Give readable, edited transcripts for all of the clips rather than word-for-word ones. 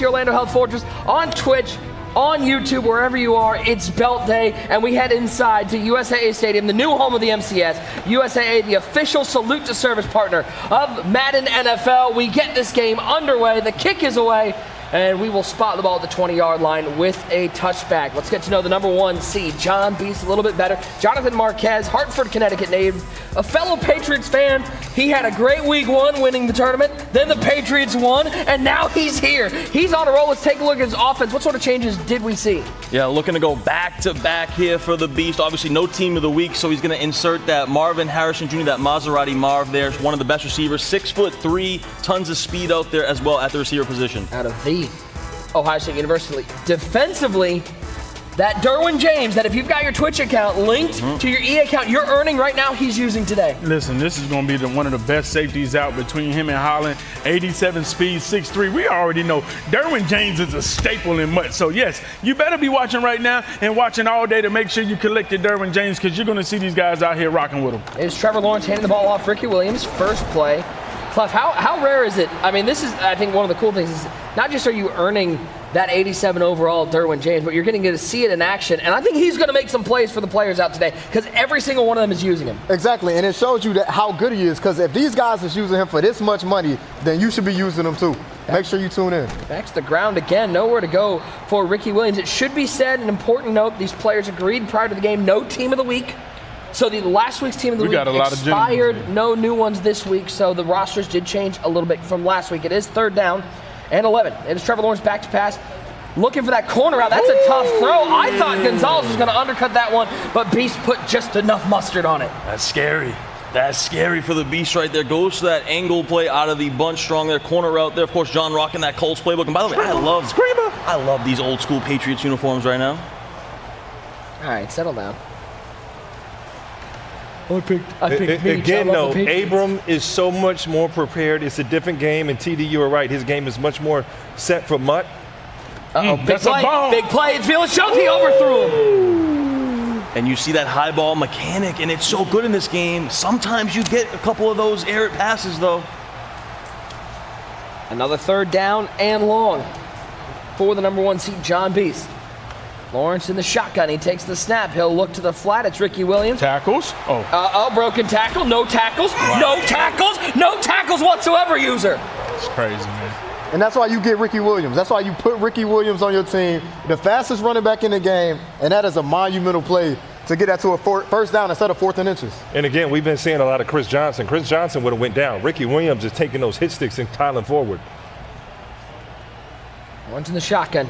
Orlando Health Fortress on Twitch, on YouTube, wherever you are. It's Belt Day, and we head inside to USAA Stadium, the new home of the MCS. USAA, the official salute to service partner of Madden NFL. We get this game underway. The kick is away, and we will spot the ball at the 20-yard line with a touchback. Let's get to know the number 1 seed, JonBeast, a little bit better. Jonathan Marquez, Hartford, Connecticut native, a fellow Patriots fan. He had a great week 1 winning the tournament. Then the Patriots won, and now he's here. He's on a roll. Let's take a look at his offense. What sort of changes did we see? Yeah, looking to go back-to-back here for the Beast. Obviously, no team of the week, so he's going to insert that Marvin Harrison Jr., that Maserati Marv there. One of the best receivers, 6'3", tons of speed out there as well at the receiver position. Out of the Ohio State University. Defensively, that Derwin James, that if you've got your Twitch account linked to your E account, you're earning right now, he's using today. Listen, this is going to be one of the best safeties out between him and Holland. 87 speed, 6'3". We already know Derwin James is a staple in much. So, yes, you better be watching right now and watching all day to make sure you collect your Derwin James, because you're going to see these guys out here rocking with him. It's Trevor Lawrence handing the ball off. Ricky Williams, first play. Clef, how rare is it? I mean, this is, I think, one of the cool things is not just are you earning that 87 overall Derwin James, but you're getting to see it in action. And I think he's going to make some plays for the players out today, because every single one of them is using him. Exactly, and it shows you that how good he is, because if these guys is using him for this much money, then you should be using them too. Make sure you tune in. Back to the ground again, nowhere to go for Ricky Williams. It should be said, an important note, these players agreed prior to the game, no team of the week. So the last week's team of the week expired, no new ones this week, so the rosters did change a little bit from last week. It is 3rd down and 11. It is Trevor Lawrence back to pass, looking for that corner out. That's a tough throw. I thought Gonzalez was going to undercut that one, but Beast put just enough mustard on it. That's scary. That's scary for the Beast right there. Goes to that angle play out of the bunch strong there, corner route there. Of course, John rocking that Colts playbook. And by the way, I love these old school Patriots uniforms right now. All right, settle down. I picked again, though, Abram is so much more prepared. It's a different game, and TD, you were right. His game is much more set for Mutt. Big play. Big play. It's Felix Jones. He overthrew him. And you see that high ball mechanic, and it's so good in this game. Sometimes you get a couple of those errant passes, though. Another 3rd down and long for the number 1 seed, JonBeast. Lawrence in the shotgun. He takes the snap. He'll look to the flat. It's Ricky Williams. Tackles. Broken tackle. No tackles. Wow. No tackles. No tackles whatsoever, user. It's crazy, man. And that's why you get Ricky Williams. That's why you put Ricky Williams on your team, the fastest running back in the game, and that is a monumental play to get that to a 1st down instead of 4th and inches. And again, we've been seeing a lot of Chris Johnson. Chris Johnson would have went down. Ricky Williams is taking those hit sticks and piling forward. Lawrence in the shotgun.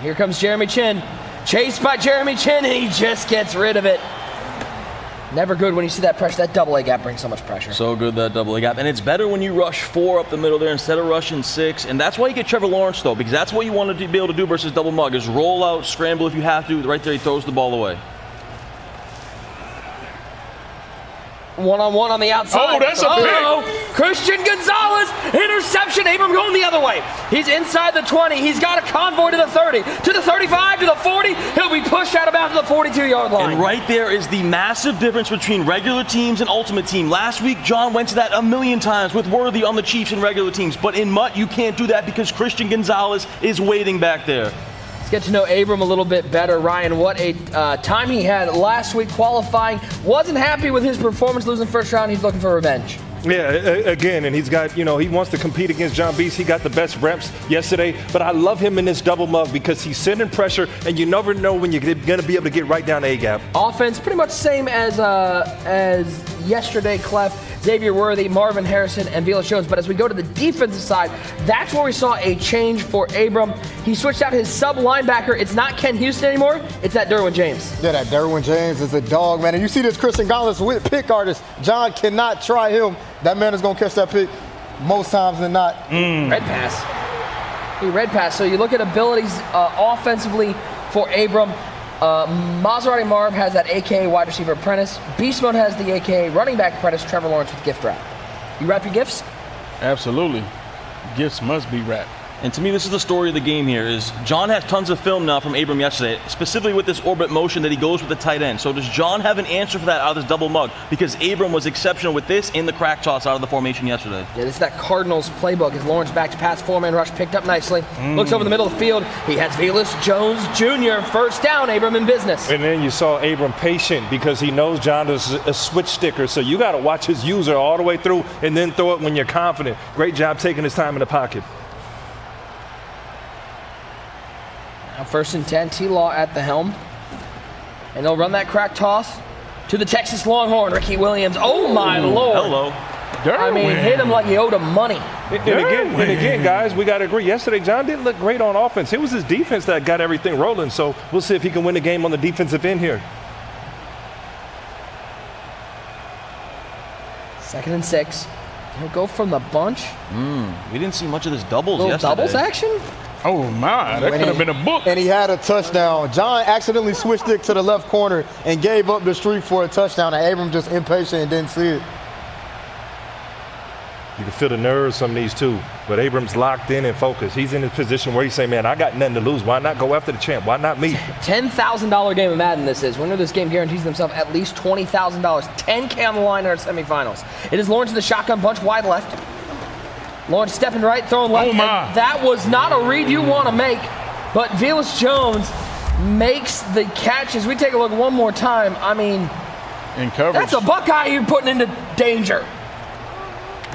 Here comes Jeremy Chin. Chased by Jeremy Chin, and he just gets rid of it. Never good when you see that pressure. That double A gap brings so much pressure. So good, that double A gap. And it's better when you rush 4 up the middle there instead of rushing 6. And that's why you get Trevor Lawrence, though, because that's what you want to be able to do versus double mug, is roll out, scramble if you have to. Right there, he throws the ball away. One-on-one on the outside. Oh, that's a pick. Christian Gonzalez, interception. Abram going the other way. He's inside the 20. He's got a convoy to the 30, to the 35, to the 40. He'll be pushed out of bounds to the 42-yard line. And right there is the massive difference between regular teams and ultimate team. Last week, John went to that a million times with Worthy on the Chiefs and regular teams. But in Mutt, you can't do that because Christian Gonzalez is waiting back there. Let's get to know Abram a little bit better. Ryan, what a time he had last week qualifying. Wasn't happy with his performance, losing 1st round. He's looking for revenge. Yeah, again, and he's got, he wants to compete against JonBeast. He got the best reps yesterday, but I love him in this double mug because he's sending pressure, and you never know when you're going to be able to get right down the A-gap. Offense pretty much same as yesterday, Clef. Xavier Worthy, Marvin Harrison, and Felix Jones. But as we go to the defensive side, that's where we saw a change for Abram. He switched out his sub linebacker. It's not Ken Houston anymore. It's that Derwin James. Yeah, that Derwin James is a dog, man. And you see this Christian Gonzalez with pick artist. John cannot try him. That man is going to catch that pick most times than not. Red pass. Red pass. So you look at abilities offensively for Abram. Maserati Marv has that AKA wide receiver apprentice. Beast Mode has the AKA running back apprentice. Trevor Lawrence with gift wrap. You wrap your gifts? Absolutely. Gifts must be wrapped. And to me, this is the story of the game here, is John has tons of film now from Abram yesterday, specifically with this orbit motion that he goes with the tight end. So does John have an answer for that out of this double mug? Because Abram was exceptional with this in the crack toss out of the formation yesterday. Yeah, this is that Cardinals playbook. As Lawrence back to pass, four-man rush picked up nicely. Looks over the middle of the field. He has Velas Jones Jr. First down, Abram in business. And then you saw Abram patient because he knows John is a switch sticker. So you got to watch his user all the way through and then throw it when you're confident. Great job taking his time in the pocket. Now first and 10, T-Law at the helm. And they'll run that crack toss to the Texas Longhorn, Ricky Williams. Oh, my Lord. Hello. I mean, hit him like he owed him money. And again, guys, we got to agree. Yesterday, John didn't look great on offense. It was his defense that got everything rolling. So we'll see if he can win the game on the defensive end here. 2nd and 6. He'll go from the bunch. We didn't see much of this doubles Little yesterday. doubles action? Oh, my. That could have been a book. And he had a touchdown. John accidentally switched it to the left corner and gave up the streak for a touchdown. And Abram just impatient and didn't see it. You can feel the nerves from these two. But Abram's locked in and focused. He's in a position where he's saying, man, I got nothing to lose. Why not go after the champ? Why not me? $10,000 game of Madden this is. Winner of this game guarantees themselves at least $20,000. $10K on the line in our semifinals. It is Lawrence in the shotgun bunch wide left. Lawrence stepping right, throwing left. Oh, my. That was not a read you want to make, but Velas Jones makes the catch. As we take a look one more time, I mean, In coverage. that's a Buckeye you're putting into danger.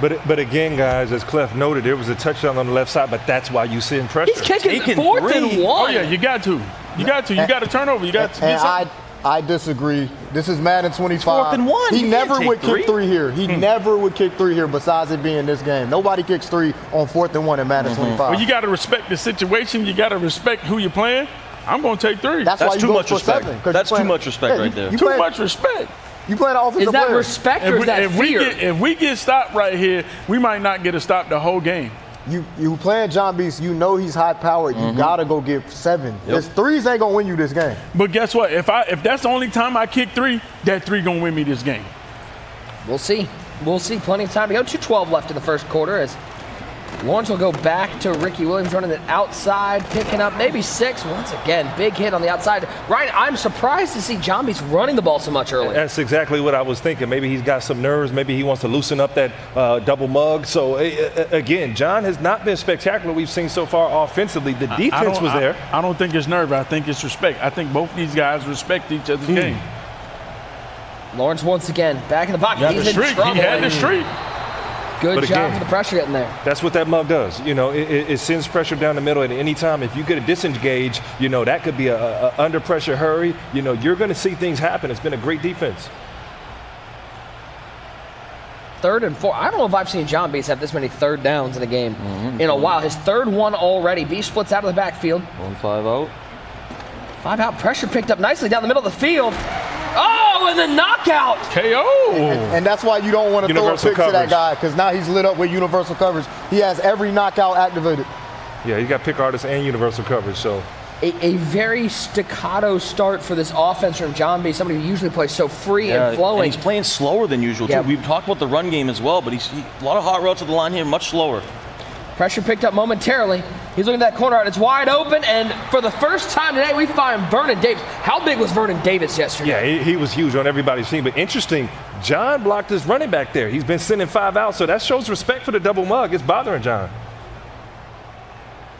But again, guys, as Clef noted, there was a touchdown on the left side, but that's why you sit in pressure. He's kicking Taking 4th and 1. Oh, yeah, you got to. You got to turn over. You got to get something. I disagree. This is Madden 25. 4th and 1. He You never can't would take kick 3 here. He never would kick 3 here besides it being this game. Nobody kicks 3 on 4th and 1 in Madden 25. Well, you got to respect the situation. You got to respect who you're playing. I'm going to take 3. That's why That's you too go much for respect. 7. 'Cause That's you too playing- much respect yeah, right there. Too much respect. You playing an offensive Is that player. respect or is that fear? If we get stopped right here, we might not get a stop the whole game. You playing JonBeast, you know he's high powered. You gotta go get 7. This 3s ain't gonna win you this game. But guess what? If that's the only time I kick 3, that 3 gonna win me this game. We'll see. We'll see. Plenty of time to go. 2:12 left in the first quarter as Lawrence will go back to Ricky Williams running it outside, picking up maybe 6. Once again, big hit on the outside. Ryan, I'm surprised to see JonBeast running the ball so much early. That's exactly what I was thinking. Maybe he's got some nerves. Maybe he wants to loosen up that double mug. So, again, John has not been spectacular we've seen so far offensively. The defense was there. I don't think it's nerve. I think it's respect. I think both these guys respect each other's game. Lawrence once again back in the pocket. He's in trouble. He had the streak. Good But job again, for the pressure getting there. That's what that mug does. You know, it sends pressure down the middle at any time. If you get a disengage, you know, that could be a under pressure hurry. You know, you're going to see things happen. It's been a great defense. 3rd and 4. I don't know if I've seen JonBeast have this many 3rd downs in a game in a while. His 3rd one already. Beast splits out of the backfield. 1-5 out. 5 out. Pressure picked up nicely down the middle of the field. Oh, and the knockout. KO. And that's why you don't want to throw a Universal pick to that coverage. guy, because now he's lit up with universal coverage. He has every knockout activated. Yeah, you got pick artists and universal coverage. So A very staccato start for this offense from JonBeast, somebody who usually plays so free and flowing. And he's playing slower than usual, too. Yeah. We've talked about the run game as well, but a lot of hot routes at the line here, much slower. Pressure picked up momentarily. He's looking at that corner out. It's wide open, and for the first time today, we find Vernon Davis. How big was Vernon Davis yesterday? yeah, he was huge on everybody's team. But interesting, John blocked his running back there. He's been sending 5 out, so that shows respect for the double mug. It's bothering John.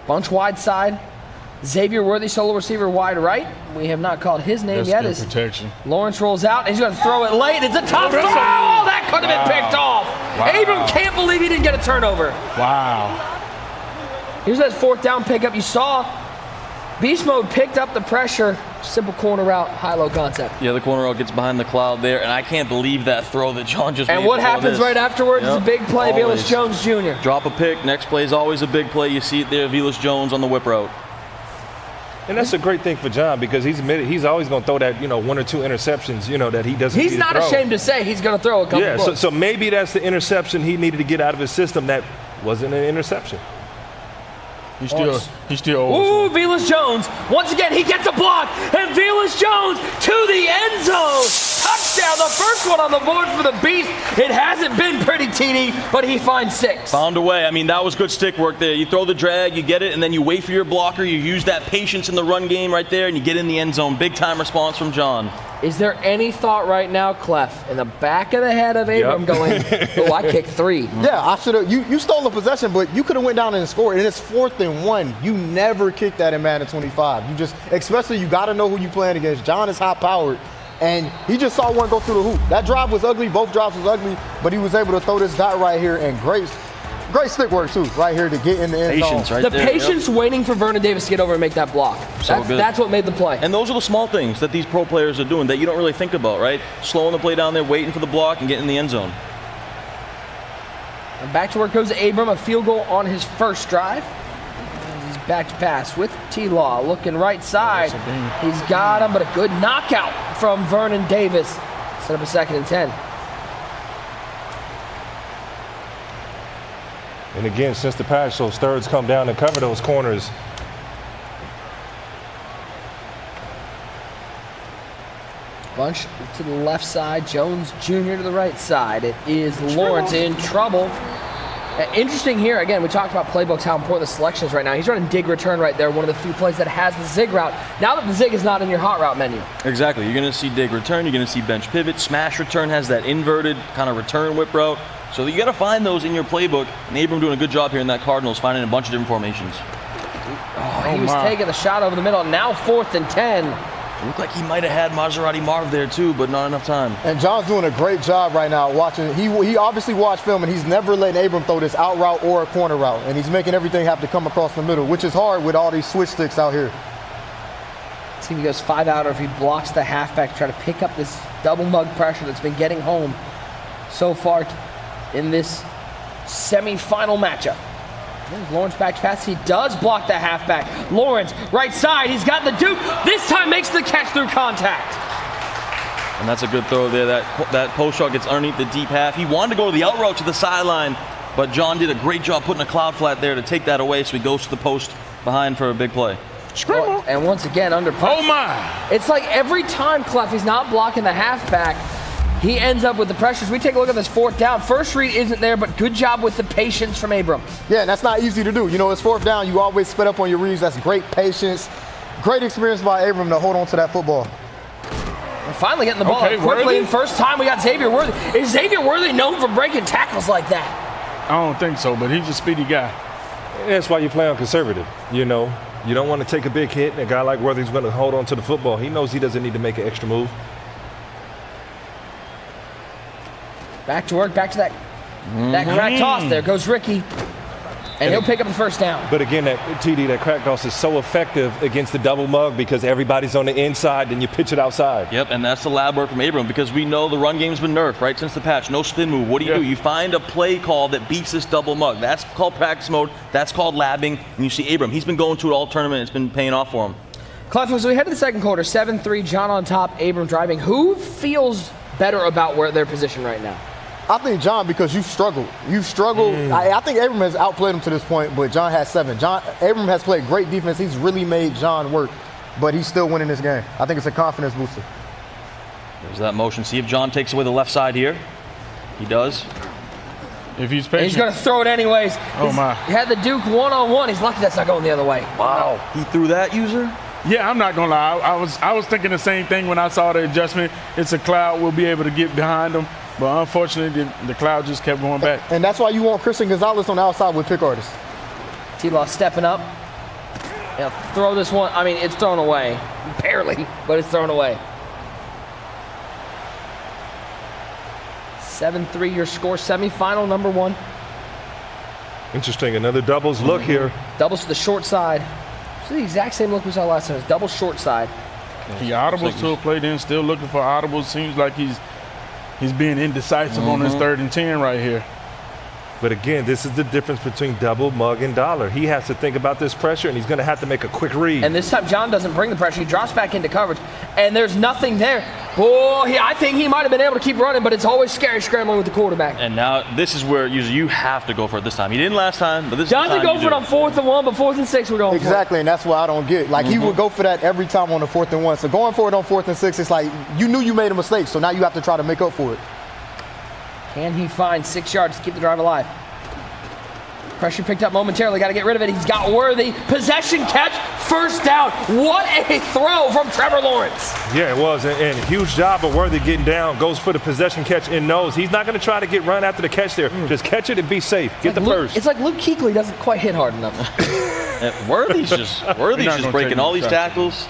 Bunch wide side. Xavier Worthy, solo receiver wide right. We have not called his name yet. That's good protection. Lawrence rolls out, and he's going to throw it late. It's a tough throw. that's a- Oh, that could have been picked off. Wow. Abram can't believe he didn't get a turnover. Wow. Here's that 4th down pickup. You saw Beast Mode picked up the pressure. Simple corner route, high-low concept. Yeah, the corner route gets behind the cloud there, and I can't believe that throw that John just made. And what before happens this. right afterwards is a big play. Always. Velas Jones Jr. Drop a pick, next play is always a big play. You see it there, Velas Jones on the whip route. And that's a great thing for John because he's admitted he's always going to throw that, 1 or 2 interceptions, that he doesn't He's need to not throw. ashamed to say he's going to throw a couple Yeah, books. so maybe that's the interception he needed to get out of his system that wasn't an interception. He's still old. Ooh, Velas Jones. Once again, he gets a block, and Velas Jones to the end zone. touchdown, the first one on the board for the Beast. It hasn't been pretty teeny, but he finds 6. Found a way. I mean, that was good stick work there. You throw the drag, you get it, and then you wait for your blocker. You use that patience in the run game right there, and you get in the end zone. Big time response from John. Is there any thought right now, Clef, in the back of the head of Abram going, oh, I kicked 3? Yeah, I should have. You stole the possession, but you could have went down and scored. And it's 4th and 1. You never kick that in Madden 25. You just, especially you got to know who you playing against. John is high powered, and he just saw one go through the hoop. That drive was ugly. Both drives was ugly, but he was able to throw this dot right here, and great stick work too, right here to get in the end zone. Patience right the there. patience waiting for Vernon Davis to get over and make that block. That's what made the play. And those are the small things that these pro players are doing that you don't really think about, right? Slowing the play down there, waiting for the block, and getting in the end zone. And back to work goes Abram, a field goal on his first drive. And he's back to pass with T-Law, looking right side. He's got him, but a good knockout from Vernon Davis. Set up a 2nd and 10. And again, since the pass, those thirds come down and cover those corners. Bunch to the left side, Jones Jr. to the right side. It is Lawrence in trouble. Interesting here, again, we talked about playbooks, how important the selection is right now. He's running dig return right there, one of the few plays that has the zig route. Now that the zig is not in your hot route menu. Exactly. You're going to see dig return. You're going to see bench pivot. Smash return has that inverted kind of return whip route. So you got to find those in your playbook. And Abram doing a good job here in that Cardinals, finding a bunch of different formations. He was taking the shot over the middle. Now 4th and 10. It looked like he might have had Maserati Marv there too, but not enough time. And John's doing a great job right now watching. He obviously watched film, and he's never letting Abram throw this out route or a corner route. And he's making everything have to come across the middle, which is hard with all these switch sticks out here. See if he goes 5 out or if he blocks the halfback to try to pick up this double mug pressure that's been getting home so far in this semifinal matchup. There's Lawrence back to pass. He does block the halfback. Lawrence, right side. He's got the Duke. This time makes the catch through contact. And that's a good throw there. That post shot gets underneath the deep half. He wanted to go to the out route to the sideline, but John did a great job putting a cloud flat there to take that away, so he goes to the post behind for a big play. Well, and once again, under pressure. Oh, my. It's like every time Clef, he's not blocking the halfback, he ends up with the pressures. We take a look at this 4th down. First read isn't there, but good job with the patience from Abram. Yeah, and that's not easy to do. You know, it's 4th down. You always split up on your reads. That's great patience. Great experience by Abram to hold on to that football. We're finally getting the ball up quickly. And first time we got Xavier Worthy. Is Xavier Worthy known for breaking tackles like that? I don't think so, but he's a speedy guy. That's why you play on conservative. You know, you don't want to take a big hit, and a guy like Worthy's going to hold on to the football. He knows he doesn't need to make an extra move. Back to work, back to that crack toss. There goes Ricky. And he'll pick up the first down. But again, that TD, that crack toss is so effective against the double mug because everybody's on the inside and you pitch it outside. Yep, and that's the lab work from Abram because we know the run game's been nerfed, right, since the patch. No spin move. What do? You find a play call that beats this double mug. That's called practice mode. That's called labbing. And you see Abram. He's been going to it all tournament. It's been paying off for him. Clef, as we head to the second quarter, 7-3, John on top, Abram driving. Who feels better about where their position right now? I think John, because you've struggled. You've struggled. I think Abram has outplayed him to this point, but John has 7. Abram has played great defense. He's really made John work, but he's still winning this game. I think it's a confidence booster. There's that motion. See if John takes away the left side here. He does. If he's patient. He's going to throw it anyways. Oh, my. He had the Duke one-on-one. He's lucky that's not going the other way. Wow. He threw that, user? Yeah, I'm not gonna lie. I was thinking the same thing when I saw the adjustment. It's a cloud. We'll be able to get behind them. But unfortunately, the cloud just kept going back. And that's why you want Christian Gonzalez on the outside with pick artists. T-Law stepping up. He'll throw this one. I mean, it's thrown away. Barely, but it's thrown away. 7-3 your score, semifinal number 1. Interesting, another doubles look here. Doubles to the short side. It's the exact same look we saw last time. It's double short side. He audibles to a play, then still looking for audibles. Seems like he's being indecisive on his 3rd and 10 right here. But again, this is the difference between double, mug, and dollar. He has to think about this pressure, and he's going to have to make a quick read. And this time, John doesn't bring the pressure. He drops back into coverage, and there's nothing there. Oh, I think he might have been able to keep running, but it's always scary scrambling with the quarterback. And now this is where you have to go for it this time. He didn't last time, but this John time did go for it on 4th and 1, but 4th and 6 we're going Exactly, and that's what I don't get. Like, he would go for that every time on the 4th and 1. So going for it on 4th and 6, it's like you knew you made a mistake, so now you have to try to make up for it. Can he find 6 yards to keep the drive alive? Pressure picked up momentarily. Got to get rid of it. He's got Worthy. Possession catch. First down. What a throw from Trevor Lawrence. Yeah, it was. And huge job of Worthy getting down. Goes for the possession catch and knows he's not going to try to get run after the catch there. Just catch it and be safe. Get the first. It's like Luke Kuechly doesn't quite hit hard enough. Worthy's just breaking all these tackles.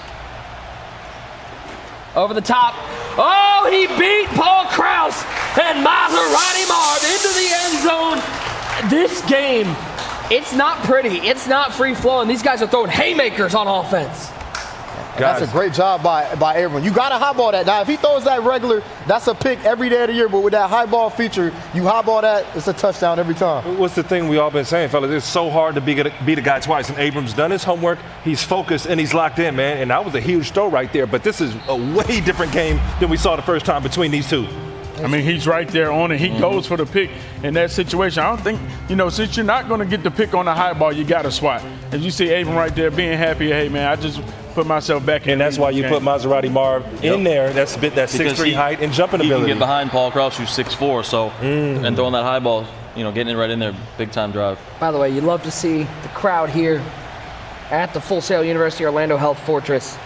Over the top. Oh, he beat Paul Krause and Maserati Marv into the end zone. This game, it's not pretty. It's not free-flowing. These guys are throwing haymakers on offense. That's a great job by Abram. You got to high ball that. Now, if he throws that regular, that's a pick every day of the year. But with that high ball feature, you high ball that, it's a touchdown every time. What's the thing we all been saying, fellas? It's so hard to beat a guy twice. And Abram's done his homework. He's focused, and he's locked in, man. And that was a huge throw right there. But this is a way different game than we saw the first time between these two. I mean, he's right there on it. He goes for the pick in that situation. I don't think, since you're not going to get the pick on the high ball, you got to swat. As you see Abram right there being happy, hey, man, I just put myself back in. And that's why you put Maserati Marv in there. That's that 6'3" height and jumping ability. He can get behind Paul Krause, who's 6'4", so and throwing that high ball, getting it right in there, big-time drive. By the way, you love to see the crowd here at the Full Sail University Orlando Health Fortress.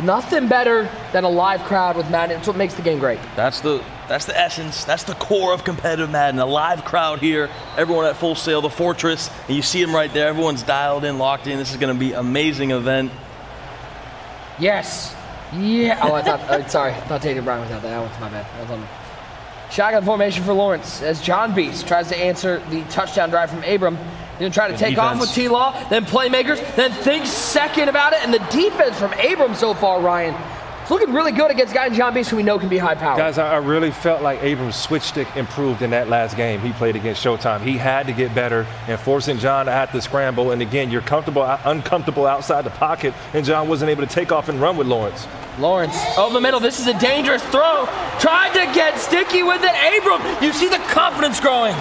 Nothing better than a live crowd with Madden. It's what makes the game great. That's the essence. That's the core of competitive Madden. A live crowd here. Everyone at Full Sail, the Fortress, and you see them right there. Everyone's dialed in, locked in. This is going to be an amazing event. Yes. Yeah. Oh, I thought Tatum Brown was out there. That one's my bad. That was on me. Shotgun formation for Lawrence as JonBeast tries to answer the touchdown drive from Abram. He's going to try to take off with T-Law, then playmakers, then thinks second about it. And the defense from Abram so far, Ryan, it's looking really good against guys in JonBeast who we know can be high powered. Guys, I really felt like Abram's switch stick improved in that last game he played against Showtime. He had to get better and forcing John to have to scramble. And again, you're uncomfortable outside the pocket, and John wasn't able to take off and run with Lawrence. Lawrence over the middle. This is a dangerous throw. Tried to get sticky with it. Abram, you see the confidence growing.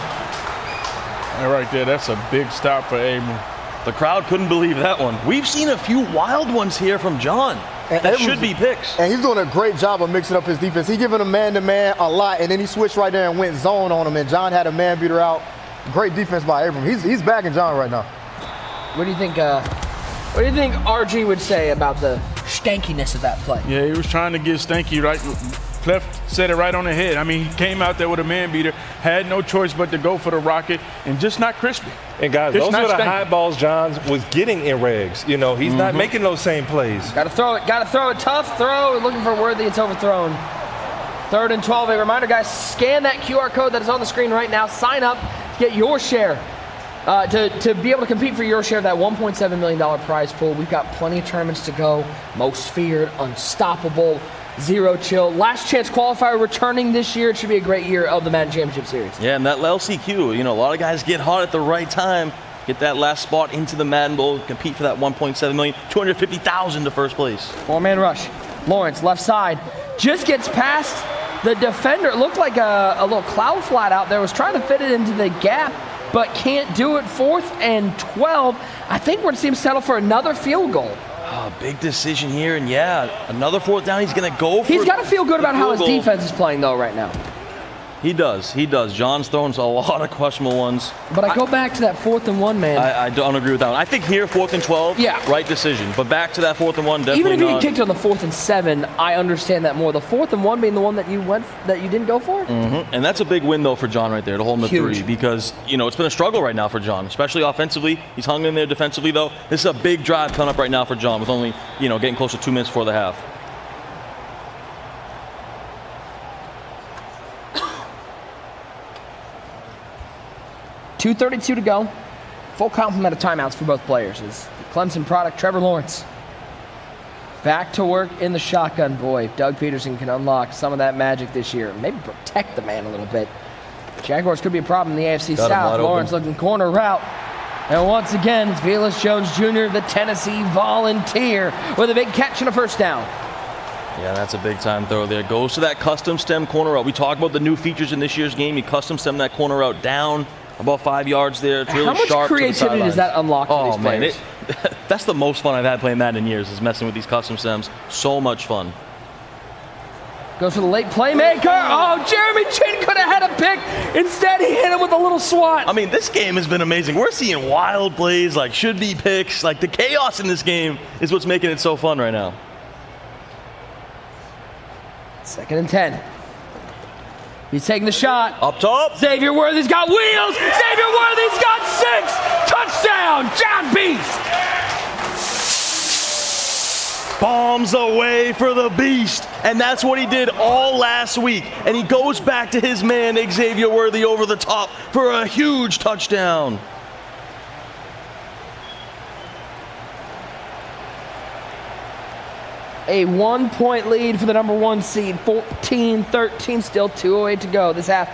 And right there, that's a big stop for Abram. The crowd couldn't believe that one. We've seen a few wild ones here from John. That should be picks. And he's doing a great job of mixing up his defense. He's giving him man-to-man a lot, and then he switched right there and went zone on him, and John had a man-beater out. Great defense by Abram. He's backing John right now. What do you think RG would say about the stankiness of that play? Yeah, he was trying to get stanky right. Clef said it right on the head. I mean, he came out there with a man-beater, had no choice but to go for the rocket, and just not crispy. And guys, those are the high balls John was getting in regs. He's not making those same plays. Got to throw it. Tough throw. Looking for Worthy. It's overthrown. 3rd and 12. A reminder, guys, scan that QR code that is on the screen right now. Sign up to get your share. To be able to compete for your share of that $1.7 million prize pool. We've got plenty of tournaments to go. Most Feared, Unstoppable, Zero Chill. Last Chance Qualifier returning this year. It should be a great year of the Madden Championship Series. Yeah, and that LCQ, a lot of guys get hot at the right time. Get that last spot into the Madden Bowl, compete for that $1.7 million, $250,000 to first place. 4-man rush. Lawrence, left side, just gets past the defender. It looked like a little cloud flat out there. Was trying to fit it into the gap, but can't do it. 4th and 12. I think we're going to see him settle for another field goal. Oh, big decision here, and yeah, another 4th down. He's going to go for it. He's got to feel good about how his defense is playing, though, right now. He does. John's throwing a lot of questionable ones. But I go back to that 4th and 1, man. I don't agree with that one. I think here, 4th and 12, yeah, right decision. But back to that 4th and 1, definitely even if you not. get kicked on the 4th and 7, I understand that more. The 4th and 1 being the one that you didn't go for. And that's a big win though for John right there to hold him at 3, because it's been a struggle right now for John, especially offensively. He's hung in there defensively though. This is a big drive coming up right now for John with only getting close to 2 minutes before the half. .232 to go. Full complement of timeouts for both players. Is the Clemson product, Trevor Lawrence. Back to work in the shotgun. Boy, Doug Peterson can unlock some of that magic this year. Maybe protect the man a little bit. Jaguars could be a problem in the AFC Got him South. wide Lawrence open. looking corner route. And once again, it's Velus Jones Jr., the Tennessee Volunteer, with a big catch and a first down. Yeah, that's a big-time throw there. Goes to that custom stem corner route. We talked about the new features in this year's game. He custom stemmed that corner route down about 5 yards there. It's really How much sharp creativity does that unlock for these players? Man, that's the most fun I've had playing Madden in years, is messing with these custom stems. So much fun. Goes for the late playmaker. Oh, Jeremy Chin could have had a pick. Instead, he hit him with a little swat. I mean, this game has been amazing. We're seeing wild plays, like should-be picks. Like, the chaos in this game is what's making it so fun right now. 2nd and 10. He's taking the shot. Up top. Xavier Worthy's got wheels. Xavier Worthy's got 6. Touchdown, JonBeast. Bombs away for the Beast. And that's what he did all last week. And he goes back to his man, Xavier Worthy, over the top for a huge touchdown. A 1-point lead for the number 1 seed, 14-13, still 2:08 to go. This half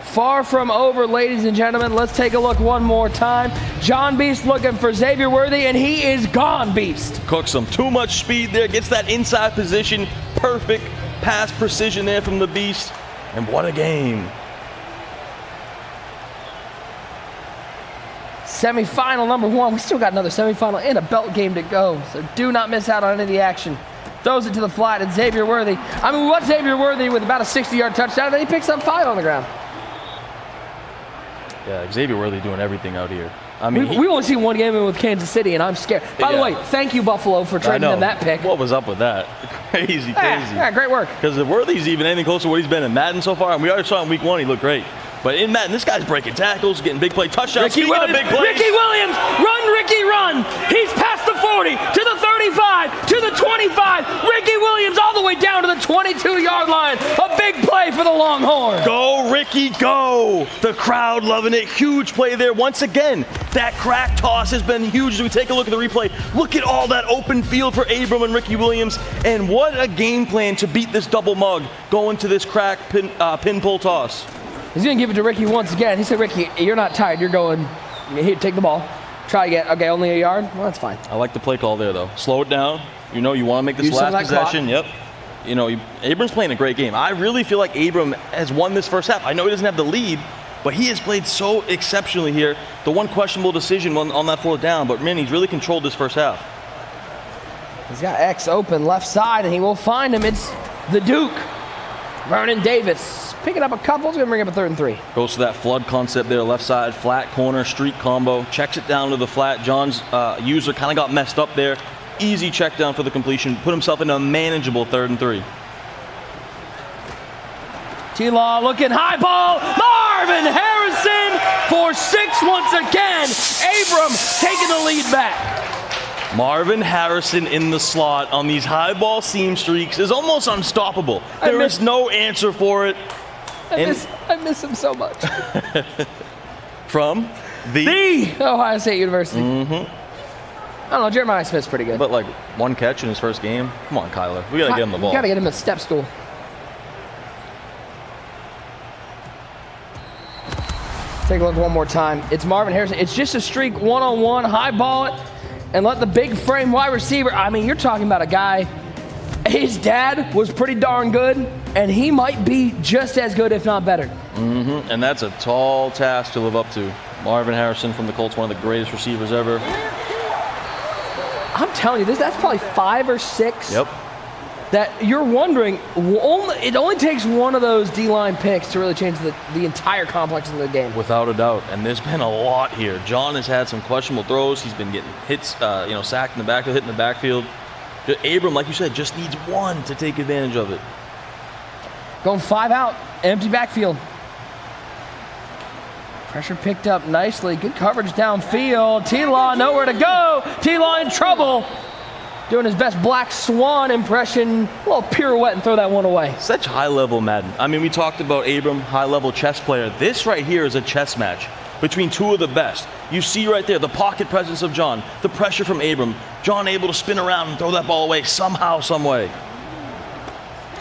far from over, ladies and gentlemen. Let's take a look one more time. JonBeast looking for Xavier Worthy, and he is gone, Beast. Cooks him. Too much speed there. Gets that inside position. Perfect pass precision there from the Beast. And what a game. Semifinal number 1. We still got another semifinal and a belt game to go, so do not miss out on any of the action. Throws it to the flat, and Xavier Worthy. I mean, we watched Xavier Worthy with about a 60-yard touchdown, and then he picks up 5 on the ground. Yeah, Xavier Worthy doing everything out here. I mean, We only seen one game in with Kansas City, and I'm scared. By the Yeah. way, thank you, Buffalo, for trading them that pick. What was up with that? Crazy. Yeah, great work. Because if Worthy's even anything close to what he's been in Madden so far, and we already saw in week 1, he looked great. But in Madden, this guy's breaking tackles, getting big play touchdowns. Ricky Speaking of Williams, big plays, Ricky Williams, run, Ricky, run. He's past the 40, to the 35, to the 25. Ricky Williams all the way down to the 22-yard line. A big play for the Longhorn. go, Ricky, go. The crowd loving it. Huge play there. Once again, that crack toss has been huge. As we take a look at the replay, look at all that open field for Abram and Ricky Williams. And what a game plan to beat this double mug going to this crack pin pull toss. He's going to give it to Ricky once again. He said, Ricky, you're not tired. You're going, here, take the ball. Try again. Okay, only a yard? Well, that's fine. I like the play call there, though. Slow it down. You know, you want to make this Use some last of that possession. Yep. You know, Abram's playing a great game. I really feel like Abram has won this first half. I know he doesn't have the lead, but he has played so exceptionally here. The one questionable decision on that 4th down, but man, he's really controlled this first half. He's got X open left side, and he will find him. It's the Duke, Vernon Davis. Picking up a couple. He's going to bring up a 3rd and 3. Goes to that flood concept there, left side, flat corner, street combo. Checks it down to the flat. John's user kind of got messed up there. Easy check down for the completion. Put himself in a manageable 3rd and 3. T-Law looking high ball. Marvin Harrison for 6 once again. Abram taking the lead back. Marvin Harrison in the slot on these high ball seam streaks is almost unstoppable. There is no answer for it. I miss him so much. From the Ohio State University. Mm-hmm. I don't know, Jeremiah Smith's pretty good. But like 1 catch in his first game. Come on, Kyler. We got to get him the ball. Got to get him a step stool. Take a look one more time. It's Marvin Harrison. It's just a streak, one-on-one, high ball it, and let the big frame wide receiver. I mean, you're talking about a guy, his dad was pretty darn good, and he might be just as good, if not better. Mm-hmm. And that's a tall task to live up to. Marvin Harrison from the Colts, one of the greatest receivers ever. I'm telling you, that's probably 5 or 6. Yep. That you're wondering, it only takes one of those D-line picks to really change the entire complex of the game. Without a doubt. And there's been a lot here. John has had some questionable throws. He's been getting hits, sacked in the backfield, hit in the backfield. Abram, like you said, just needs one to take advantage of it. Going 5 out, empty backfield. Pressure picked up nicely. Good coverage downfield. T-Law nowhere to go. T-Law in trouble. Doing his best Black Swan impression. A little pirouette and throw that one away. Such high-level Madden. I mean, we talked about Abram, high-level chess player. This right here is a chess match between 2 of the best. You see right there the pocket presence of John, the pressure from Abram. John able to spin around and throw that ball away somehow, some way.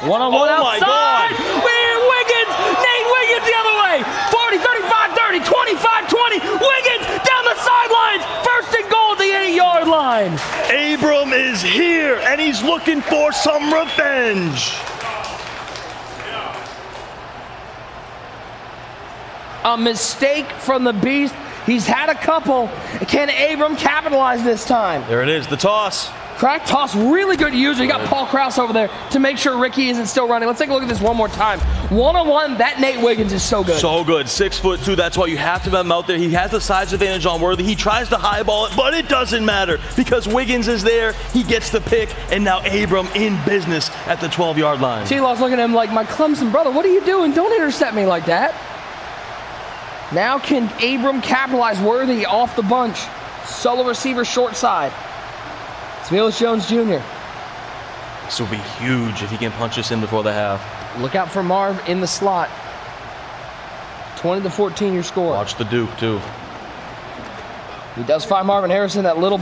One-on-one outside. My God. Wiggins. Nate Wiggins the other way. 30, 35, 30, 25, 20. Wiggins down the sidelines. First and goal at the 8-yard line. Abram is here, and he's looking for some revenge. A mistake from the Beast. He's had a couple. Can Abram capitalize this time? There it is, the toss. Crack toss, really good user. You got Paul Krause over there to make sure Ricky isn't still running. Let's take a look at this one more time. One-on-one, that Nate Wiggins is so good. So good, 6'2". That's why you have to have him out there. He has the size advantage on Worthy. He tries to highball it, but it doesn't matter because Wiggins is there. He gets the pick, and now Abram in business at the 12-yard line. T-Law's looking at him like, my Clemson brother, what are you doing? Don't intercept me like that. Now can Abram capitalize? Worthy off the bunch. Solo receiver short side. It's Velus Jones Jr. This will be huge if he can punch this in before the half. Look out for Marv in the slot. 20-14 your score. Watch the Duke too. He does find Marvin Harrison, that little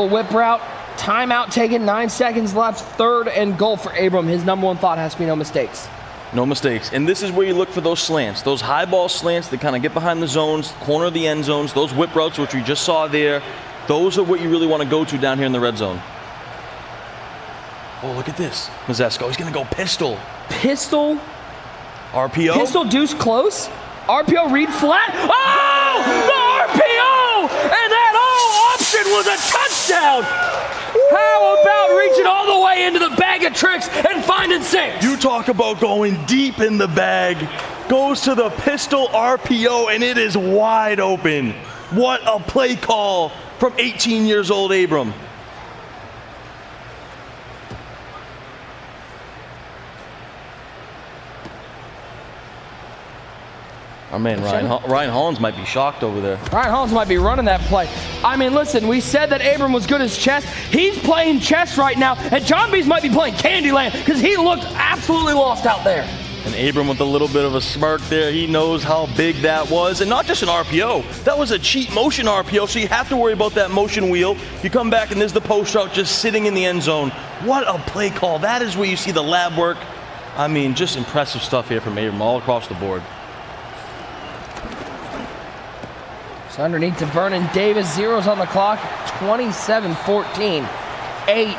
whip route. Timeout taken, 9 seconds left. 3rd and goal for Abram. His number one thought has to be no mistakes. No mistakes. And this is where you look for those slants, those high ball slants that kind of get behind the zones, corner of the end zones, those whip routes, which we just saw there. Those are what you really want to go to down here in the red zone. Oh, look at this. Mazesko, he's going to go pistol. Pistol. RPO. Pistol deuce close. RPO read flat. Oh! The RPO! And that option was a touchdown! How about reaching all the way into the bag of tricks and finding 6? You talk about going deep in the bag. Goes to the pistol RPO, and it is wide open. What a play call from 18 years old Abram. Our man Ryan Hollins might be shocked over there. Ryan Hollins might be running that play. I mean, listen, we said that Abram was good as chess. He's playing chess right now, and JonBeast might be playing Candyland because he looked absolutely lost out there. And Abram with a little bit of a smirk there. He knows how big that was. And not just an RPO. That was a cheat motion RPO, so you have to worry about that motion wheel. You come back, and there's the post route just sitting in the end zone. What a play call. That is where you see the lab work. I mean, just impressive stuff here from Abram all across the board. So underneath to Vernon Davis, zeros on the clock, 27-14. A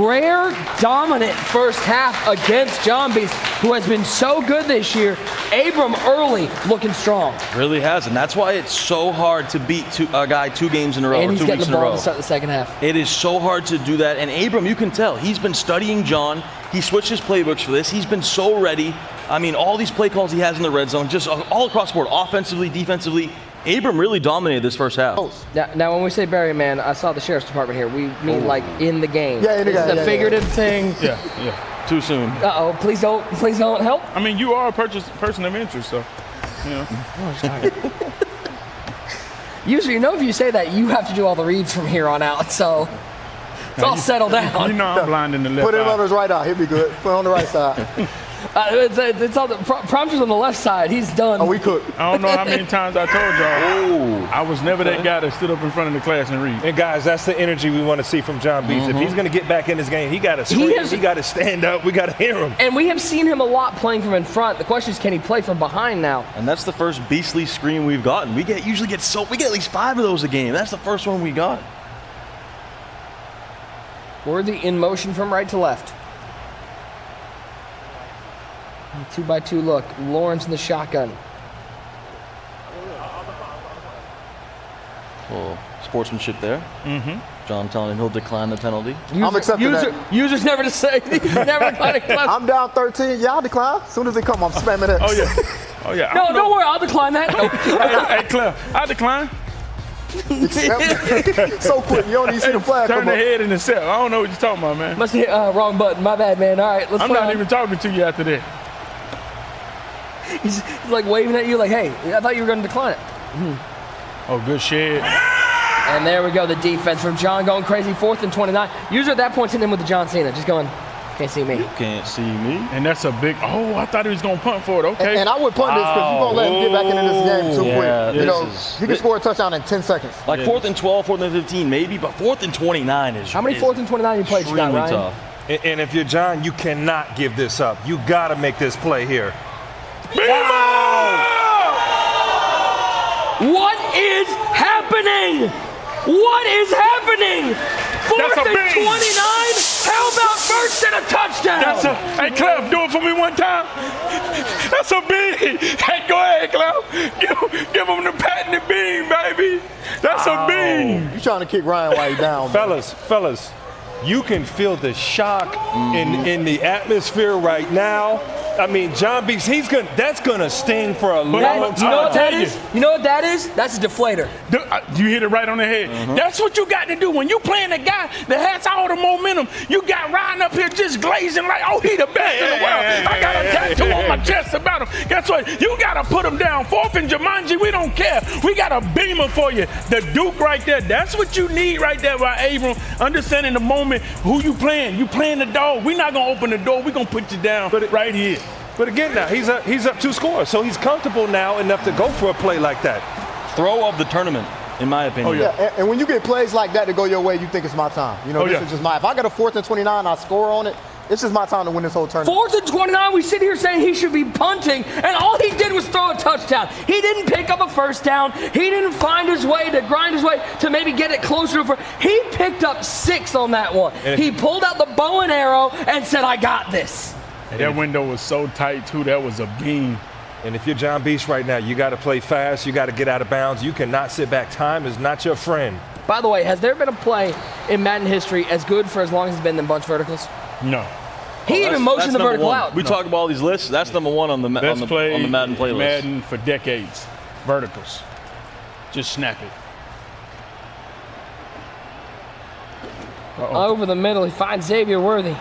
rare dominant first half against JonBeast, who has been so good this year. Abram early looking strong. Really has, and that's why it's so hard to beat a guy 2 games in a row and or he's 2 getting weeks the in a ball row. to start the second half. It is so hard to do that, and Abram, you can tell, he's been studying John. He switched his playbooks for this. He's been so ready. I mean, all these play calls he has in the red zone, just all across the board, offensively, defensively. Abram really dominated this first half. Now, when we say Barry, man, I saw the sheriff's department here. We mean like in the game. Yeah, in the game. It's a figurative thing. Yeah. Too soon. Uh-oh, please don't help. I mean, you are a person of interest, so, you know. Usually, if you say that, you have to do all the reads from here on out, so it's all settled down. You know I'm blind in the left Put it eye. on his right eye. He'll be good. Put it on the right side. It's all the Prompter's on the left side. He's done. Oh, we cooked. I don't know how many times I told y'all. I was never that guy that stood up in front of the class and read. And guys, that's the energy we want to see from JonBeast. If he's going to get back in this game, he got to scream, he got to stand up, we got to hear him. And we have seen him a lot playing from in front. The question is, can he play from behind now? And that's the first beastly screen we've gotten. We get at least 5 of those a game. That's the first one we got. Worthy in motion from right to left. 2-by-2 look. Lawrence in the shotgun. Well, sportsmanship there. John telling him he'll decline the penalty. I'm accepting that. Users never to say. Never decline a class. I'm down 13. Y'all decline. As soon as they come, I'm spamming X. Oh yeah. No, don't worry. I'll decline that. Hey, Claire, I decline. So quick. You don't even see the flag Turn come the up. head in the cell. I don't know what you're talking about, man. Must have hit wrong button. My bad, man. All right, let's I'm play not on. even talking to you after that. He's like waving at you like, hey, I thought you were going to decline it. Oh, good shit. And there we go, the defense from John going crazy, 4th and 29. Usually at that point, hitting him with the John Cena, just going, can't see me. Can't see me. And that's a big, I thought he was going to punt for it. Okay. And I would punt this because you're going to let him get back into this game too Yeah, quick. You know, this is- he can score a touchdown in 10 seconds. Like 4th and 12, 4th and 15, maybe, but 4th and 29 is How many 4th and 29 you played, you got, extremely Ryan? tough. And if you're John, you cannot give this up. You got to make this play here. Wow. What is happening? What is happening? That's a 4th and bean. 29? How about first and a touchdown? Hey, Clef, do it for me one time. That's a bean. Hey, go ahead, Clef. Give him the pat and the bean, baby. That's a bean. You trying to kick Ryan while he's down, man. Fellas, you can feel the shock in the atmosphere right now. I mean, JonBeast, that's gonna sting for a long time. You know what that is? You know what that is? That's a deflator. You hit it right on the head. That's what you got to do. When you playing a guy that has all the momentum, you got Ryan up here just glazing like, oh, he the best in the world. I got a tattoo on my chest about him. Guess what? You got to put him down. 4th and Jumanji, we don't care. We got a beamer for you. The Duke right there. That's what you need right there by Abram. Understanding the moment, who you playing. You playing the dog. We're not going to open the door. We're going to put you down right here. But again, now he's up 2 scores, so he's comfortable now enough to go for a play like that. Throw of the tournament, in my opinion. Oh, yeah. And when you get plays like that to go your way, you think it's my time. You know, this is just if I got a 4th and 29, I score on it. It's just my time to win this whole tournament. 4th and 29, we sit here saying he should be punting, and all he did was throw a touchdown. He didn't pick up a first down. He didn't find his way to grind his way to maybe get it closer to He picked up 6 on that one. He pulled out the bow and arrow and said, I got this. That window was so tight, too. That was a beam. And if you're JonBeast right now, you got to play fast. You got to get out of bounds. You cannot sit back. Time is not your friend. By the way, has there been a play in Madden history as good for as long as it's been than bunch verticals? No. He even motioned the vertical out. We talk about all these lists. That's number 1 on the Madden playlist. Madden for decades. Verticals. Just snap it. Over the middle, he finds Xavier Worthy.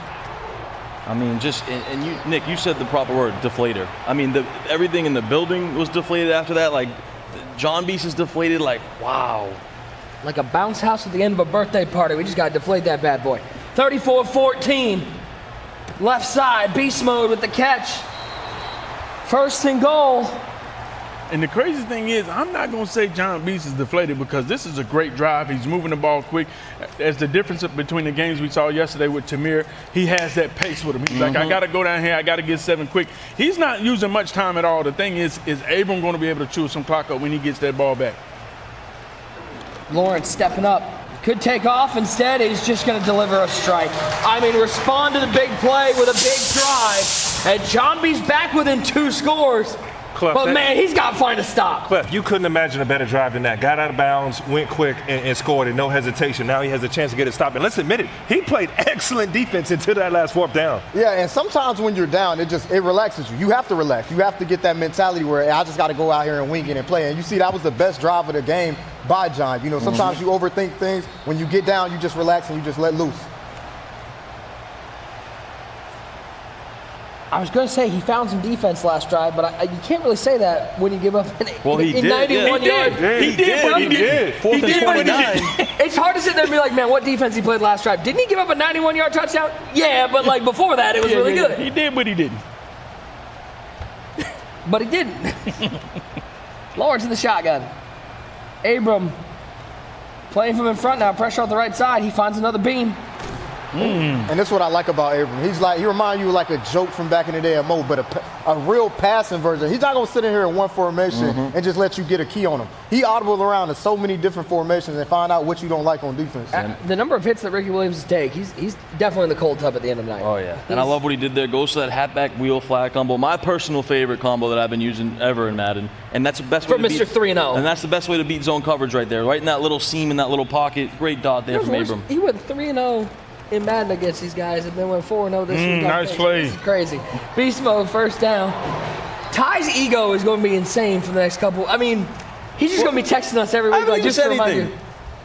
I mean, and you, Nick, you said the proper word, deflator. I mean, everything in the building was deflated after that. Like, JonBeast is deflated. Like, wow. Like a bounce house at the end of a birthday party. We just got to deflate that bad boy. 34-14. Left side, beast mode with the catch. 1st and goal. And the crazy thing is, I'm not going to say JonBeast is deflated because this is a great drive. He's moving the ball quick. As the difference between the games we saw yesterday with Tamir, he has that pace with him. He's like, I got to go down here. I got to get 7 quick. He's not using much time at all. The thing is Abram going to be able to chew some clock up when he gets that ball back? Lawrence stepping up. Could take off. Instead, he's just going to deliver a strike. I mean, respond to the big play with a big drive. And JonBeast back within 2 scores. But man, he's got to find a stop. Clef, you couldn't imagine a better drive than that. Got out of bounds, went quick, and scored and no hesitation. Now he has a chance to get it stopped. And let's admit it, he played excellent defense until that last 4th down. Yeah, and sometimes when you're down, it relaxes you. You have to relax. You have to get that mentality where I just got to go out here and wing it and play. And you see, that was the best drive of the game by John. You know, sometimes you overthink things. When you get down, you just relax and you just let loose. I was going to say he found some defense last drive, but you can't really say that when you give up an 91 yards. He did what he did. 4th and 29. It's hard to sit there and be like, man, what defense he played last drive? Didn't he give up a 91-yard touchdown? Yeah, but like before that, it was really good. He did, but he didn't. But he didn't. Lawrence in the shotgun. Abram playing from in front now, pressure on the right side. He finds another beam. And that's what I like about Abram. He reminds you of like a joke from back in the day of Mo, but a real passing version. He's not going to sit in here in one formation and just let you get a key on him. He audibles around in so many different formations and find out what you don't like on defense. The number of hits that Ricky Williams take, he's definitely in the cold tub at the end of the night. Oh, yeah. And I love what he did there. Goes to that halfback wheel flag combo. My personal favorite combo that I've been using ever in Madden. And that's the best way to beat. For Mr. 3-0. And that's the best way to beat zone coverage right there. Right in that little seam, in that little pocket. Great dot there from Abram. He went 3-0 in Madden against these guys and then went 4-0 this week. Nice play. This is crazy. Beast mode, 1st down. Ty's ego is going to be insane for the next couple. I mean, he's just going to be texting us every week. Like, just to remind you.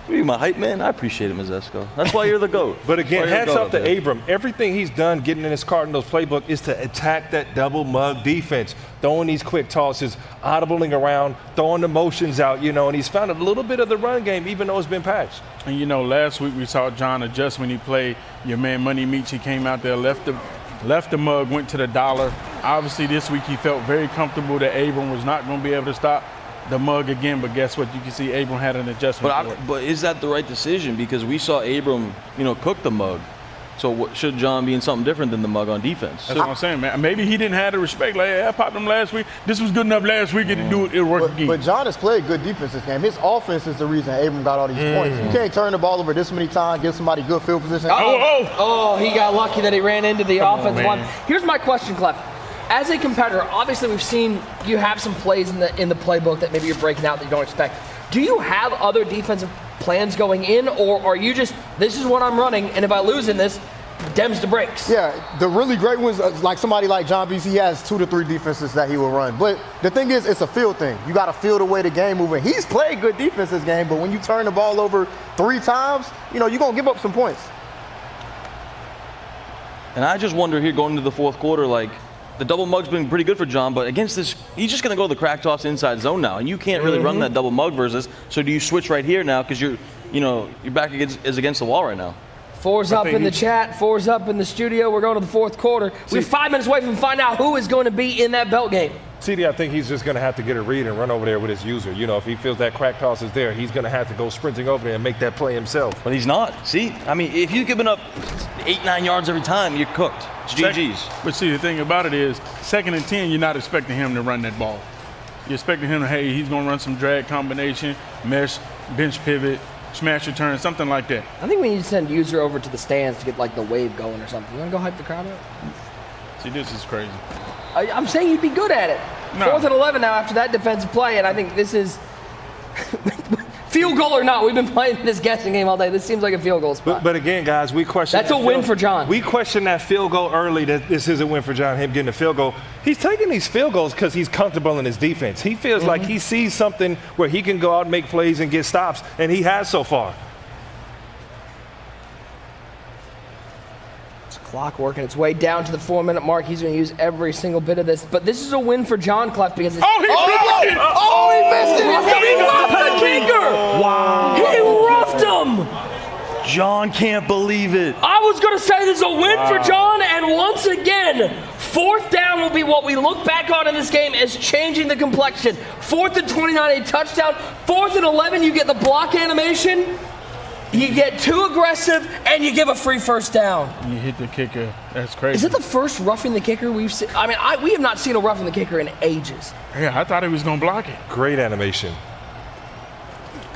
You're my hype man. I appreciate it, Mazesco. That's why you're the GOAT. But again, hats off to Abram. Everything he's done getting in his Cardinals playbook is to attack that double mug defense, throwing these quick tosses, audibling around, throwing the motions out, and he's found a little bit of the run game, even though it's been patched. And last week we saw John adjust when he played your man Money Meach. He came out there, left the mug, went to the dollar. Obviously this week he felt very comfortable that Abram was not going to be able to stop the mug again, but guess what? You can see Abram had an adjustment. But is that the right decision? Because we saw Abram, cook the mug. So should John be in something different than the mug on defense? That's what I'm saying, man. Maybe he didn't have the respect. Like, I popped him last week. This was good enough last week to do it. It'll work again. But John has played good defense this game. His offense is the reason Abram got all these points. You can't turn the ball over this many times, give somebody good field position. Oh, he got lucky that he ran into the offensive line. Here's my question, Clef. As a competitor, obviously we've seen you have some plays in the playbook that maybe you're breaking out that you don't expect. Do you have other defensive plans going in, or are you just, this is what I'm running, and if I lose in this, dems the breaks? Yeah, the really great ones, like somebody like JonBeast, he has 2 to 3 defenses that he will run. But the thing is, it's a field thing. You got to feel the way the game moving. He's played good defense this game, but when you turn the ball over 3 times, you're going to give up some points. And I just wonder here going into the fourth quarter, like, the double mug's been pretty good for John, but against this, he's just going to go to the crack toss inside zone now, and you can't really run that double mug versus. So do you switch right here now because your back is against the wall right now? 4's up in the chat, 4's up in the studio. We're going to the fourth quarter. We're 5 minutes away from finding out who is going to be in that belt game. CD, I think he's just going to have to get a read and run over there with his user. If he feels that crack toss is there, he's going to have to go sprinting over there and make that play himself. But he's not. See, I mean, if you're giving up 8-9 yards every time, you're cooked. It's GG's. But see, the thing about it is, 2nd and 10, you're not expecting him to run that ball. You're expecting him to, hey, he's going to run some drag combination, mesh, bench pivot, smash return, something like that. I think we need to send user over to the stands to get like the wave going or something. You want to go hype the crowd up? See, this is crazy. I'm saying you'd be good at it. No. 4th and 11 now after that defensive play, and I think this is field goal or not. We've been playing this guessing game all day. This seems like a field goal spot. But again, guys, we question that's a win for John. We question that field goal early. That this is a win for John. Him getting a field goal. He's taking these field goals because he's comfortable in his defense. He feels like he sees something where he can go out and make plays and get stops, and he has so far. Clock working its way down to the 4-minute mark. He's going to use every single bit of this. But this is a win for John Clef because it's He missed it! He roughed the kicker! Wow. He roughed him! John can't believe it. I was going to say this is a win for John, and once again, 4th down will be what we look back on in this game as changing the complexion. 4th and 29, a touchdown. 4th and 11, you get the block animation. You get too aggressive, and you give a free first down. You hit the kicker. That's crazy. Is it the first roughing the kicker we've seen? I mean, we have not seen a roughing the kicker in ages. Yeah, I thought he was going to block it. Great animation.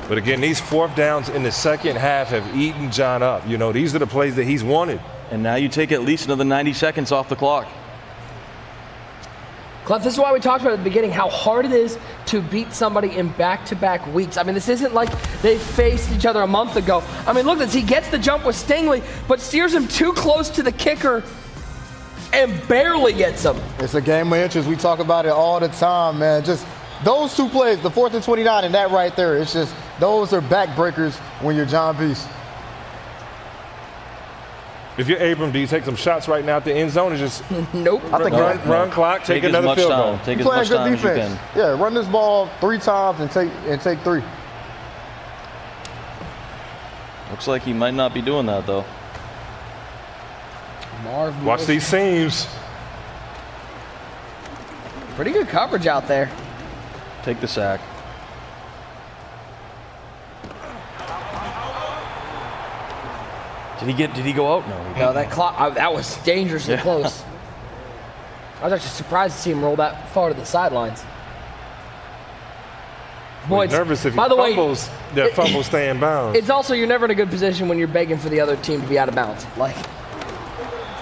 But again, these 4th downs in the second half have eaten John up. These are the plays that he's wanted. And now you take at least another 90 seconds off the clock. Clef, this is why we talked about at the beginning how hard it is to beat somebody in back-to-back weeks. I mean, this isn't like they faced each other a month ago. I mean, look at this. He gets the jump with Stingley, but steers him too close to the kicker and barely gets him. It's a game of inches. We talk about it all the time, man. Just those 2 plays, the 4th and 29 and that right there, it's just those are backbreakers when you're JonBeast. If you're Abram, do you take some shots right now at the end zone or just Nope. I think run clock, take another field goal? Take You're as much playing good time as you defense. can. Yeah, run this ball 3 times and take 3. Looks like he might not be doing that, though. Watch these seams. Pretty good coverage out there. Take the sack. Did he go out? No. No, that clock, that was dangerously close. I was actually surprised to see him roll that far to the sidelines. Boy, Nervous if he by the way, fumbles, that fumble stay in bounds. it's also, you're never in a good position when you're begging for the other team to be out of bounds. Like,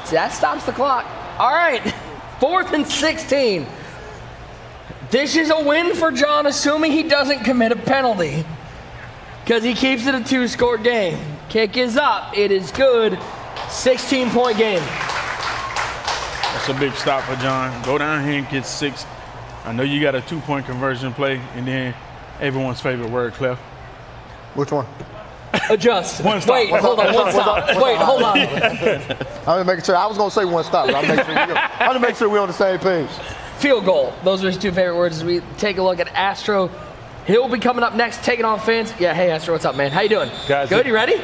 see, that stops the clock. All right, 4th and 16. This is a win for John, assuming he doesn't commit a penalty, because he keeps it a 2-score game. Kick is up. It is good. 16-point game. That's a big stop for John. Go down here and get 6. I know you got a 2-point conversion play, and then everyone's favorite word, Clef. Which one? Adjust. One stop. Wait, hold on. One stop. Wait, hold on. I'm just making sure. I was going to say 1 stop, but I'm going to make sure we're on the same page. Field goal. Those are his 2 favorite words as we take a look at Astro. He'll be coming up next, taking on fans. Yeah, hey, Astro, what's up, man? How you doing? Guys, good, you ready?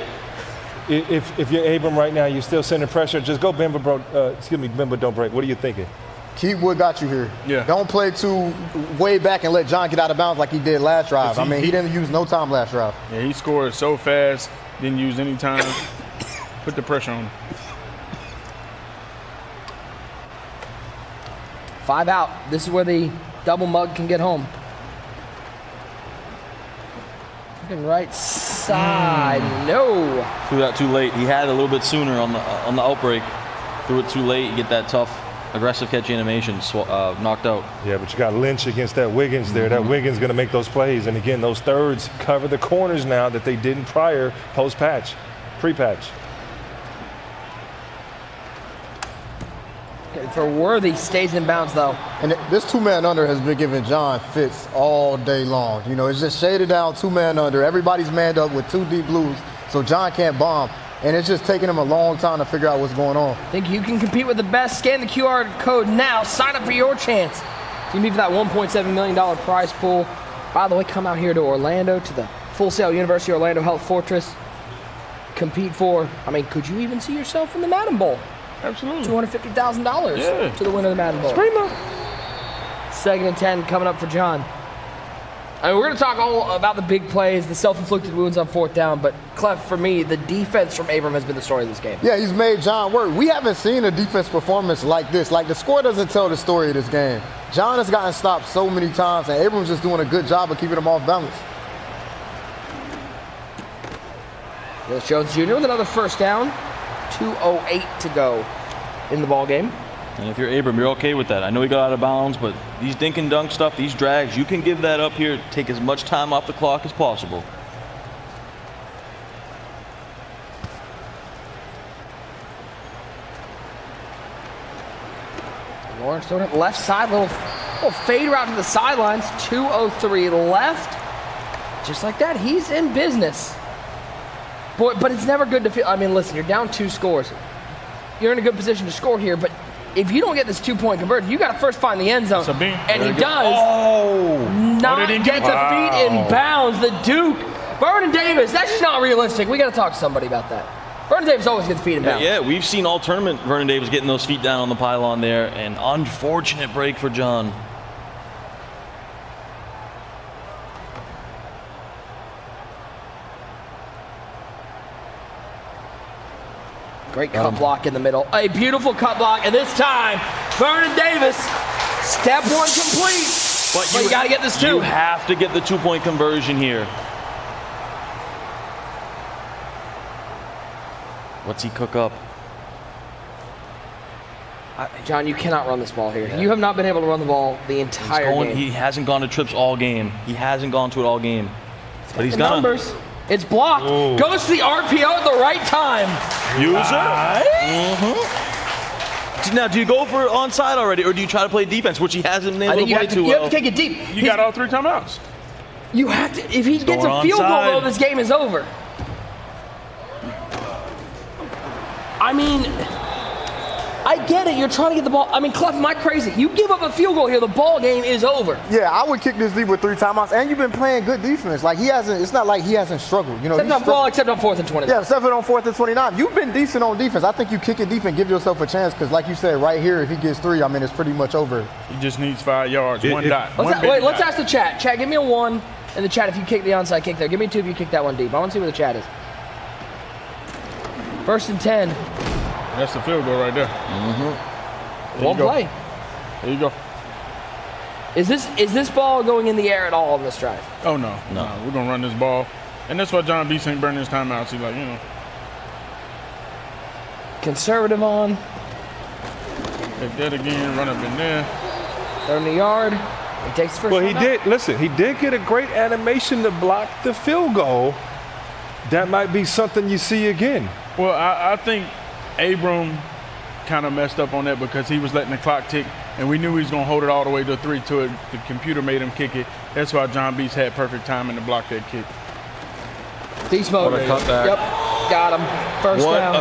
If you're Abram right now, you're still sending pressure, just go bend but don't break. What are you thinking? Keep what got you here. Yeah. Don't play too way back and let John get out of bounds like he did last drive. I mean, he didn't use no time last drive. Yeah, he scored so fast, didn't use any time. Put the pressure on him. 5 out. This is where the double mug can get home. Looking right side. No. Threw that too late. He had it a little bit sooner on the outbreak. Threw it too late. You get that tough, aggressive catch animation knocked out. Yeah, but you got Lynch against that Wiggins there. That Wiggins going to make those plays. And again, those thirds cover the corners now that they didn't prior post-patch, pre-patch. For Worthy, stays in bounds though. And this 2-man under has been giving John fits all day long. You know, it's just shaded down 2-man under. Everybody's manned up with 2 deep blues, so John can't bomb. And it's just taking him a long time to figure out what's going on. Think you can compete with the best? Scan the QR code now. Sign up for your chance. You meet for that $1.7 million prize pool. By the way, come out here to Orlando, to the Full Sail University Orlando Health Fortress. Compete for, I mean, could you even see yourself in the Madden Bowl? Absolutely. $250,000 to the winner of the Madden Bowl. Screamer. 2nd and 10 coming up for John. I mean, we're going to talk all about the big plays, the self-inflicted wounds on 4th down, but Clef, for me, the defense from Abram has been the story of this game. Yeah, he's made John work. We haven't seen a defense performance like this. Like, the score doesn't tell the story of this game. John has gotten stopped so many times, and Abram's just doing a good job of keeping him off balance. Willis Jones Jr. with another 1st down. 2:08 to go in the ball game. And if you're Abram, you're okay with that. I know he got out of bounds, but these dink and dunk stuff, these drags, you can give that up here, take as much time off the clock as possible. Lawrence throwing it left side, little fade route to the sidelines. 2:03 left. Just like that, he's in business. Boy, but it's never good to feel. I mean, listen, you're down 2 scores. You're in a good position to score here, but if you don't get this 2-point conversion, you got to first find the end zone. And he does not get the feet in bounds. The Duke, Vernon Davis, that's just not realistic. We got to talk to somebody about that. Vernon Davis always gets feet in bounds. Yeah, we've seen all tournament Vernon Davis getting those feet down on the pylon there. An unfortunate break for John. Great cut block in the middle. A beautiful cut block, and this time, Vernon Davis, step 1 complete. But you got to get this 2. You have to get the 2-point conversion here. What's he cook up? John, you cannot run this ball here. Yeah. You have not been able to run the ball the entire game. He hasn't gone to trips all game. He hasn't gone to it all game. But he's got numbers. It's blocked. Ooh. Goes to the RPO at the right time. User. Now, do you go for onside already, or do you try to play defense, which he hasn't been able to play too well? You have to take it deep. You got all 3 timeouts. You have to. If he gets a field goal, though, this game is over. I mean, I get it. You're trying to get the ball. I mean, Clef, am I crazy? You give up a field goal here, the ball game is over. Yeah, I would kick this deep with 3 timeouts, and you've been playing good defense. Like, he hasn't. It's not like he hasn't struggled. You know, except on 4th and 29. Yeah, except on 4th and 29. You've been decent on defense. I think you kick it deep and give yourself a chance because, like you said, right here, if he gets 3, I mean, it's pretty much over. He just needs 5 yards, 1 dot. Let's ask the chat. Chat, give me a 1 in the chat if you kick the onside kick there. Give me a 2 if you kick that one deep. I want to see where the chat is. 1st and 10. That's the field goal right there. One play. There you go. Is this ball going in the air at all on this drive? Oh, no. We're going to run this ball. And that's why JonBeast ain't burning his timeouts. He's like, you know. Conservative on. Take that again, run up in there. 30 yard. He takes the first. Well, he did. Listen, he did get a great animation to block the field goal. That might be something you see again. Well, I think Abram kind of messed up on that because he was letting the clock tick, and we knew he was going to hold it all the way to 3 to it. The computer made him kick it. That's why JonBeast had perfect timing to block that kick. Beast mode. What a cutback. Yep, got him. First down.